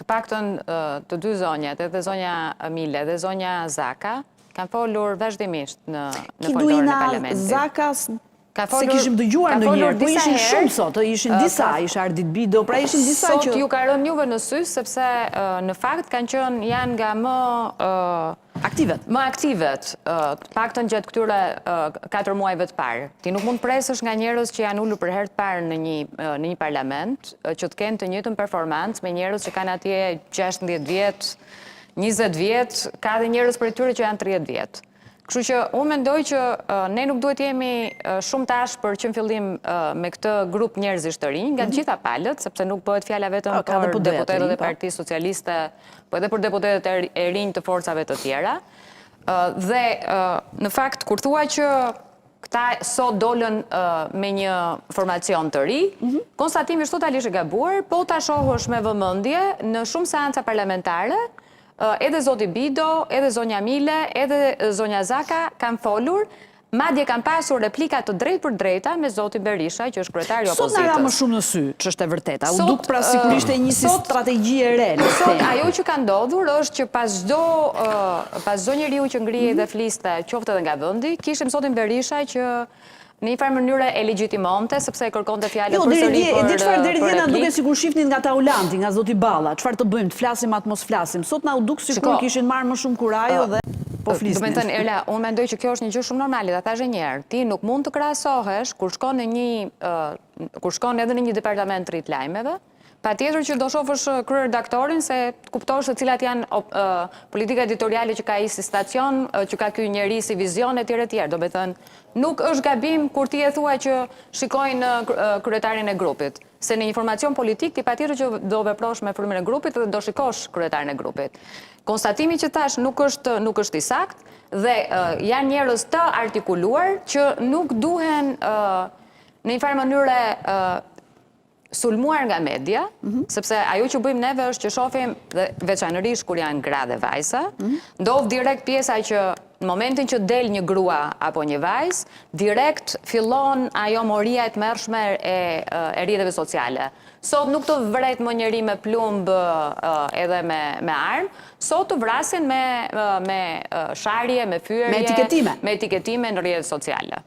paktën të dy zonjat, edhe zonja Mile dhe zonja Zaka, kanë folur vazhdimisht në foltorën e parlamentit. Zakas, se kishim dëgjuar në njërë, po ishin shumë sot, ishin disa, isha Ardit Bido, pra ishin disa që... Sot ju ka rënë juve në sy, sepse në fakt janë nga më... Aktivet. Më aktivet, paktën gjatë këtyre 4 muajve të parë. Ti nuk mund presësh nga njerëz që janë ullur për herë të parë në një parlament, që të kenë të njëjtën performancë me njerëz që kanë atje 16 vjet, 20 vjet, ka dhe njerëz për tyre që janë 30 vjet. Kështu që unë mendoj që ne nuk duhet jemi shumë tash për që në fillim me këtë grup njerëzish të rinj, nga të gjitha palët, sepse nuk bëhet fjala vetëm për deputetët e Partisë Socialiste, po edhe për deputetët e rinj të forcave të tjera. Dhe në fakt, kur thua që këta sot dolën me një formacion të ri, konstatimi është totalisht e gabuar, po ta shohësh me vëmendje në shumë seanca parlamentare, edhe zoti Bido, edhe zonja Mile, edhe zonja Zaka kanë folur, madje kanë pasur replika të drejtë për drejta me zotin Berisha, që është kryetari i opozitës. Sot na ra më shumë në sy, ç'është e vërteta. U duk pra sigurisht e një strategji e re. Sot ajo që ka ndodhur është që pas çdo njeriu që ngrihej dhe fliste, qoftë edhe nga vendi, kishim zotin Berisha që në një farë mënyrë e legjitimante, sepse e kërkonte fjalën përsëri për çfarë deri dje na duket sikur shifnin nga Taulanti, nga zoti Balla, çfarë të bëjmë, të flasim atë mos flasim. Sot na u duk sikur kishin marrë më shumë kurajo dhe po flisnin. Do të thënë, Erla, unë mendoj që kjo është një gjë shumë normale, ta thash një herë, ti nuk mund të krahasohesh kur shkon edhe në një departament të rrit lajmeve, patjetër që do shohësh kryeredaktorin se të kuptosh se cilat janë politika editoriale që ka ai si stacion, që ka ky njeri si vizion etj. Do të thënë, nuk është gabim kur ti e thua që shikojnë kryetarin e grupit, se në informacion politik ti patjetër që do veprosh me frymën e grupit dhe do shikosh kryetarin e grupit. Konstatimi që thash nuk është i saktë dhe janë njerëz të artikuluar që nuk duhen në një farë mënyre sulmuar nga media, sepse ajo që bëjmë neve është që shohim, dhe veçanërisht kur janë gra dhe vajza, ndodh direkt pjesa që në momentin që del një grua apo një vajzë, direkt fillon ajo moria e tmerrshme e rrjeteve sociale. Sot nuk të vret më njeri me plumb edhe me armë, sot të vrasin me sharje, me fyerje, me etiketime në rrjetet sociale.